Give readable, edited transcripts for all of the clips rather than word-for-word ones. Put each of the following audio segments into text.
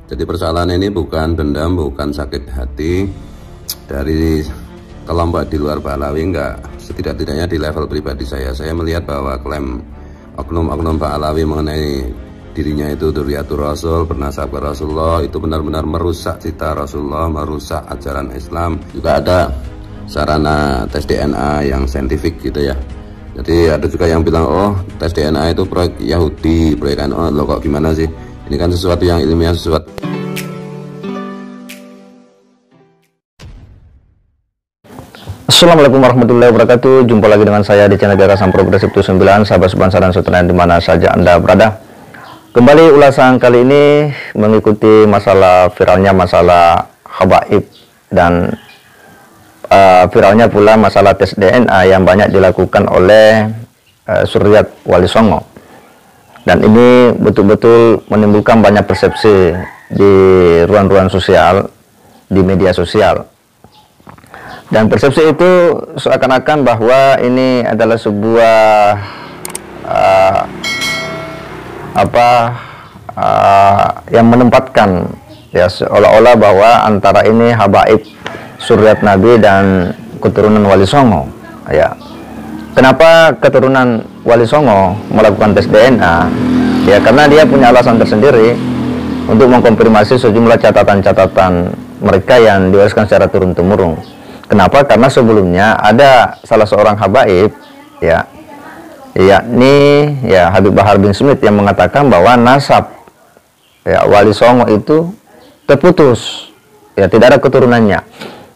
Jadi persoalan ini bukan dendam, bukan sakit hati dari kelompok di luar Pahlawi, enggak. Setidak-tidaknya di level pribadi saya melihat bahwa klaim oknum-oknum Pahlawi mengenai dirinya itu Dzurriyyatur Rasul, bernasab ke Rasulullah, itu benar-benar merusak cita Rasulullah, merusak ajaran Islam. Juga ada sarana tes DNA yang saintifik gitu ya. Jadi ada juga yang bilang, oh tes DNA itu proyek Yahudi, proyek NU. Loh kok gimana sih? Ini kan sesuatu yang ilmiah, sesuatu. Assalamualaikum warahmatullahi wabarakatuh. Jumpa lagi dengan saya di channel Gagasan Progresif 79, sahabat sebangsa dan saudaraan di mana saja Anda berada. Kembali ulasan kali ini mengikuti masalah viralnya masalah habaib dan viralnya pula masalah tes DNA yang banyak dilakukan oleh Suryat Wali Songo. Dan ini betul-betul menimbulkan banyak persepsi di ruang-ruang sosial, di media sosial. Dan persepsi itu seakan-akan bahwa ini adalah sebuah yang menempatkan ya seolah-olah bahwa antara ini habaib Suryat Nabi dan keturunan Wali Songo. Ya, kenapa keturunan Wali Songo melakukan tes DNA? Ya, karena dia punya alasan tersendiri untuk mengkonfirmasi sejumlah catatan-catatan mereka yang diwariskan secara turun-temurun. Kenapa? Karena sebelumnya ada salah seorang habaib, ya, yakni ya Habib Bahar bin Smith yang mengatakan bahwa nasab ya Wali Songo itu terputus, ya tidak ada keturunannya.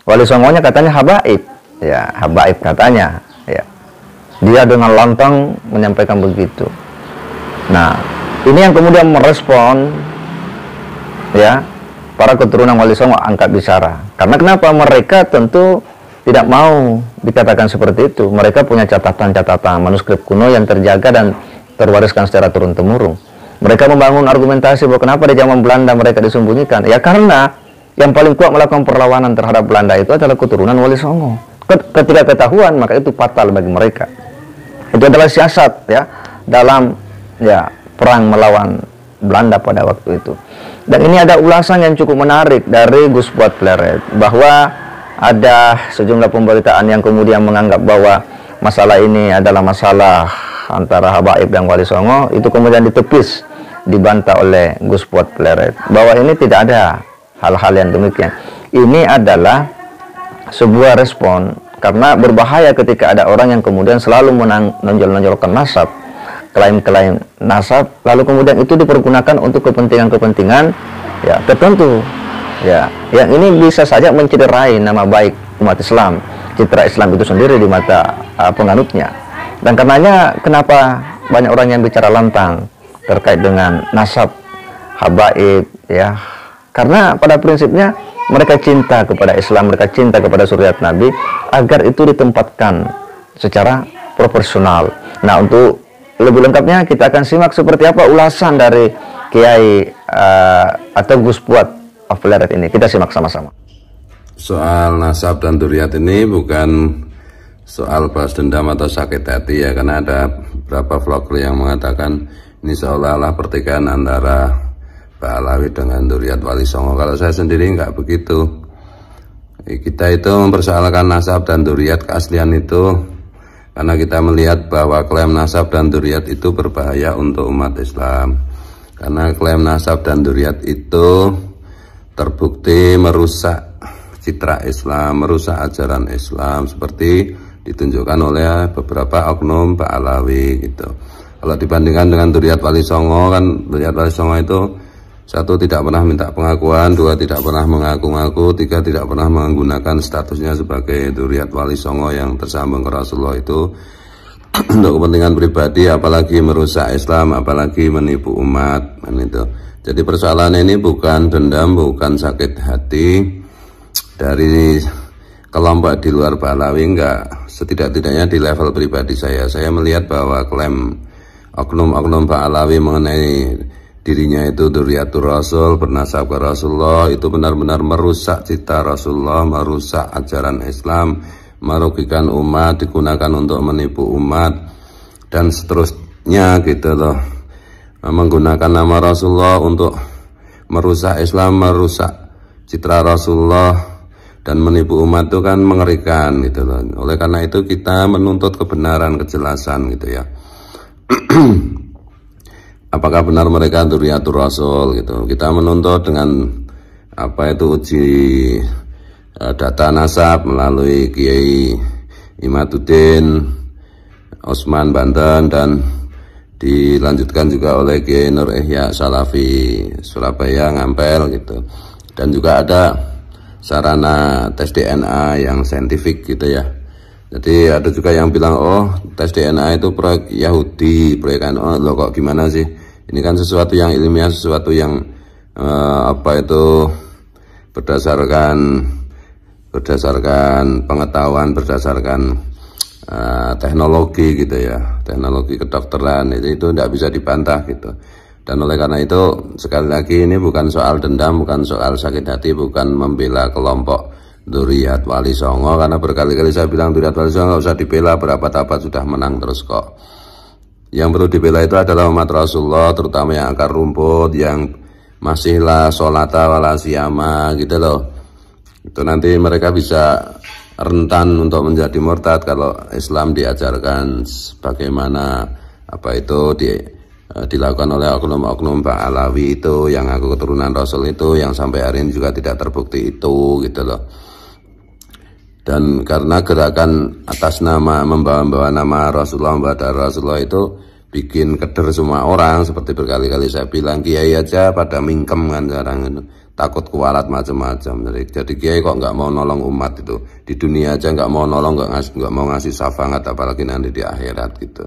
Wali Songonya katanya habaib, ya habaib katanya, ya. Dia dengan lantang menyampaikan begitu. Nah, ini yang kemudian merespon ya para keturunan Wali Songo angkat bicara. Karena kenapa? Mereka tentu tidak mau dikatakan seperti itu. Mereka punya catatan-catatan manuskrip kuno yang terjaga dan terwariskan secara turun-temurun. Mereka membangun argumentasi bahwa kenapa di zaman Belanda mereka disembunyikan. Ya karena yang paling kuat melakukan perlawanan terhadap Belanda itu adalah keturunan Wali Songo. Ketika ketahuan, maka itu fatal bagi mereka. Itu adalah siasat ya dalam ya perang melawan Belanda pada waktu itu. Dan ini ada ulasan yang cukup menarik dari Gus Fuad Pleret, bahwa ada sejumlah pemberitaan yang kemudian menganggap bahwa masalah ini adalah masalah antara habaib dan Wali Songo, itu kemudian ditepis, dibantah oleh Gus Fuad Pleret bahwa ini tidak ada hal-hal yang demikian. Ini adalah sebuah respon, karena berbahaya ketika ada orang yang kemudian selalu menonjol-nonjolkan nasab, klaim-klaim nasab, lalu kemudian itu dipergunakan untuk kepentingan-kepentingan ya tertentu, ya yang ini bisa saja mencederai nama baik umat Islam, citra Islam itu sendiri di mata penganutnya. Dan karenanya kenapa banyak orang yang bicara lantang terkait dengan nasab habaib ya, karena pada prinsipnya mereka cinta kepada Islam, mereka cinta kepada Suryat Nabi, agar itu ditempatkan secara proporsional. Nah, untuk lebih lengkapnya kita akan simak seperti apa ulasan dari Kiai atau Gus Fuad Pleret ini. Kita simak sama-sama. Soal nasab dan dzurriyyat ini bukan soal balas dendam atau sakit hati ya, karena ada beberapa vlogger yang mengatakan ini seolah-olah pertikaian antara Pahlawi dengan dzurriyyat Wali Songo. Kalau saya sendiri nggak begitu. Kita itu mempersoalkan nasab dan dzurriyyat keaslian itu karena kita melihat bahwa klaim nasab dan dzurriyyat itu berbahaya untuk umat Islam. Karena klaim nasab dan dzurriyyat itu terbukti merusak citra Islam, merusak ajaran Islam seperti ditunjukkan oleh beberapa oknum Pahlawi gitu. Kalau dibandingkan dengan dzurriyyat Wali Songo, kan dzurriyyat Wali Songo itu satu, tidak pernah minta pengakuan, dua, tidak pernah mengaku-ngaku, tiga, tidak pernah menggunakan statusnya sebagai dzurriyyat Wali Songo yang tersambung ke Rasulullah itu untuk kepentingan pribadi, apalagi merusak Islam, apalagi menipu umat itu. Jadi persoalan ini bukan dendam, bukan sakit hati dari kelompok di luar Pahlawi, enggak. Setidak-tidaknya di level pribadi saya melihat bahwa klaim oknum-oknum Pahlawi mengenai dirinya itu Dzurriyyatur Rasul, bernasab ke Rasulullah, itu benar-benar merusak cita Rasulullah, merusak ajaran Islam, merugikan umat, digunakan untuk menipu umat dan seterusnya gitu loh. Menggunakan nama Rasulullah untuk merusak Islam, merusak citra Rasulullah dan menipu umat itu kan mengerikan gitu loh. Oleh karena itu kita menuntut kebenaran, kejelasan gitu ya. Apakah benar mereka dzurriyyatur Rasul gitu. Kita menuntut dengan apa itu uji data nasab melalui Kiai Imaduddin Osman Banten dan dilanjutkan juga oleh Kiai Nur Ihya Salafi Surabaya Ngampel gitu. Dan juga ada sarana tes DNA yang saintifik gitu ya. Jadi ada juga yang bilang, oh tes DNA itu proyek Yahudi, proyek oh lo kok gimana sih? Ini kan sesuatu yang ilmiah, sesuatu yang apa itu berdasarkan pengetahuan, berdasarkan teknologi gitu ya, teknologi kedokteran itu tidak bisa dibantah gitu. Dan oleh karena itu sekali lagi ini bukan soal dendam, bukan soal sakit hati, bukan membela kelompok Dzurriyyat Wali Songo, karena berkali-kali saya bilang Dzurriyyat Wali Songo nggak usah dibela, berapa tabat sudah menang terus kok. Yang perlu dibela itu adalah umat Rasulullah, terutama yang akar rumput, yang masih la sholata wala siyama gitu loh. Itu nanti mereka bisa rentan untuk menjadi murtad kalau Islam diajarkan bagaimana apa itu dilakukan oleh oknum-oknum Pak Alawi itu yang aku keturunan Rasul itu, yang sampai hari ini juga tidak terbukti itu gitu loh. Dan karena gerakan atas nama membawa nama Rasulullah, membawa darah Rasulullah itu bikin keder semua orang, seperti berkali-kali saya bilang, kiai aja pada mingkem kan sekarang itu, takut kualat macam-macam. Jadi kiai kok nggak mau nolong umat itu di dunia aja, nggak mau nolong, nggak mau ngasih syafaat, apalagi nanti di akhirat gitu.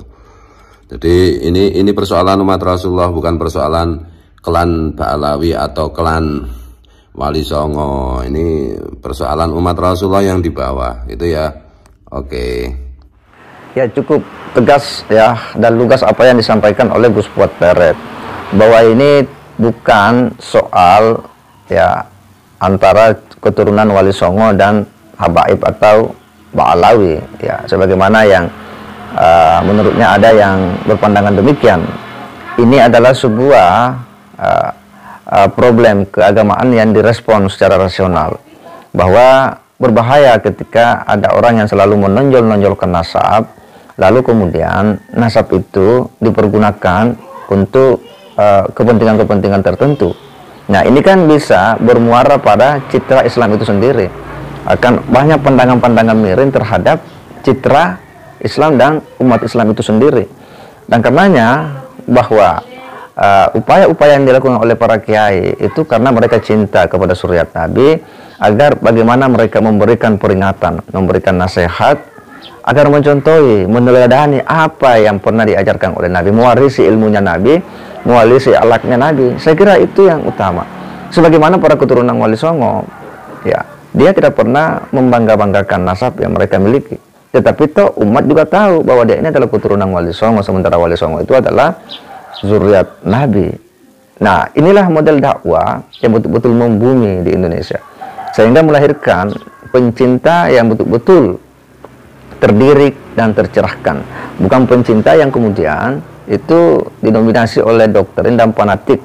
Jadi ini persoalan umat Rasulullah, bukan persoalan klan Ba'alawi atau klan Wali Songo. Ini persoalan umat Rasulullah yang di bawah itu ya. Oke. Ya cukup tegas ya dan lugas apa yang disampaikan oleh Gus Fuad Peret, bahwa ini bukan soal ya antara keturunan Wali Songo dan Habaib atau Ba'alawi ya, sebagaimana yang menurutnya ada yang berpandangan demikian. Ini adalah sebuah problem keagamaan yang direspon secara rasional, bahwa berbahaya ketika ada orang yang selalu menonjol-nonjolkan nasab, lalu kemudian nasab itu dipergunakan untuk kepentingan-kepentingan tertentu. Nah ini kan bisa bermuara pada citra Islam itu sendiri, akan banyak pandangan-pandangan miring terhadap citra Islam dan umat Islam itu sendiri. Dan karenanya bahwa upaya-upaya yang dilakukan oleh para kiai itu karena mereka cinta kepada Dzurriyyat Nabi, agar bagaimana mereka memberikan peringatan, memberikan nasihat, agar mencontohi, meneladani apa yang pernah diajarkan oleh Nabi, mewarisi ilmunya Nabi, mewarisi akhlaknya Nabi. Saya kira itu yang utama. Sebagaimana para keturunan Wali Songo, ya, dia tidak pernah membangga-banggakan nasab yang mereka miliki. Tetapi toh umat juga tahu bahwa dia ini adalah keturunan Wali Songo, sementara Wali Songo itu adalah Dzurriyyat Nabi. Nah, inilah model dakwah yang betul-betul membumi di Indonesia, sehingga melahirkan pencinta yang betul-betul terdidik dan tercerahkan, bukan pencinta yang kemudian itu didominasi oleh doktrin dan fanatik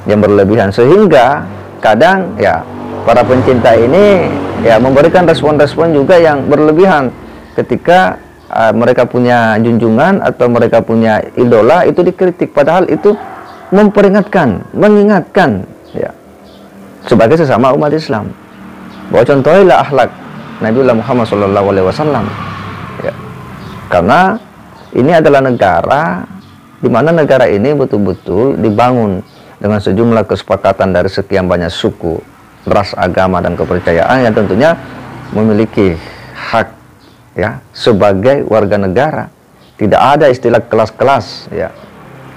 yang berlebihan, sehingga kadang ya para pencinta ini ya memberikan respon-respon juga yang berlebihan ketika mereka punya junjungan atau mereka punya idola itu dikritik, padahal itu memperingatkan, mengingatkan ya sebagai sesama umat Islam bahwa contohilah akhlak Nabiullah Muhammad SAW ya. Karena ini adalah negara di mana negara ini betul-betul dibangun dengan sejumlah kesepakatan dari sekian banyak suku, ras, agama, dan kepercayaan yang tentunya memiliki hak ya sebagai warga negara. Tidak ada istilah kelas-kelas ya.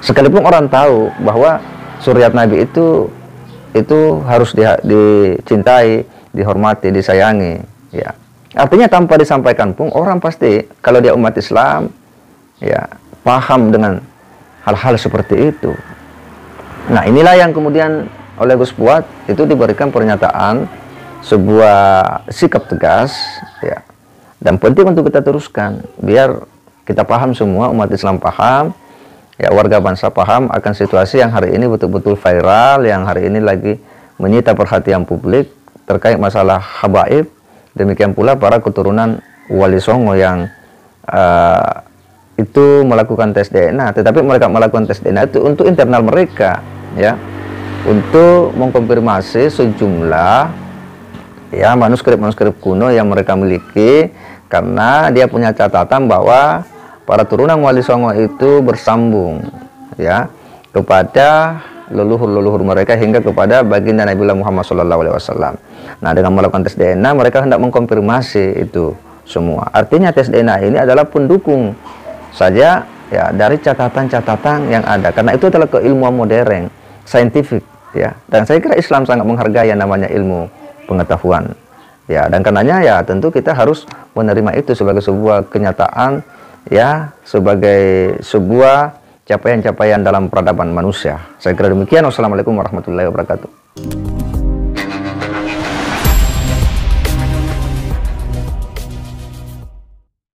Sekalipun orang tahu bahwa Dzurriyyat Nabi itu harus dicintai, dihormati, disayangi ya. Artinya tanpa disampaikan pun orang pasti kalau dia umat Islam ya paham dengan hal-hal seperti itu. Nah, inilah yang kemudian oleh Gus Fuad itu diberikan pernyataan sebuah sikap tegas ya. Dan penting untuk kita teruskan biar kita paham, semua umat Islam paham ya warga bangsa paham akan situasi yang hari ini betul-betul viral, yang hari ini lagi menyita perhatian publik terkait masalah habaib. Demikian pula para keturunan Wali Songo yang itu melakukan tes DNA, tetapi mereka melakukan tes DNA itu untuk internal mereka, ya, untuk mengkonfirmasi sejumlah ya manuskrip kuno yang mereka miliki, karena dia punya catatan bahwa para turunan Wali Songo itu bersambung ya kepada leluhur-leluhur mereka hingga kepada baginda Nabi Muhammad SAW. Nah, dengan melakukan tes DNA mereka hendak mengkonfirmasi itu semua. Artinya tes DNA ini adalah pendukung saja ya dari catatan-catatan yang ada, karena itu adalah keilmuan modern, saintifik ya. Dan saya kira Islam sangat menghargai yang namanya ilmu pengetahuan ya, dan karenanya ya tentu kita harus menerima itu sebagai sebuah kenyataan ya, sebagai sebuah capaian-capaian dalam peradaban manusia. Saya kira demikian. Wassalamualaikum warahmatullahi wabarakatuh.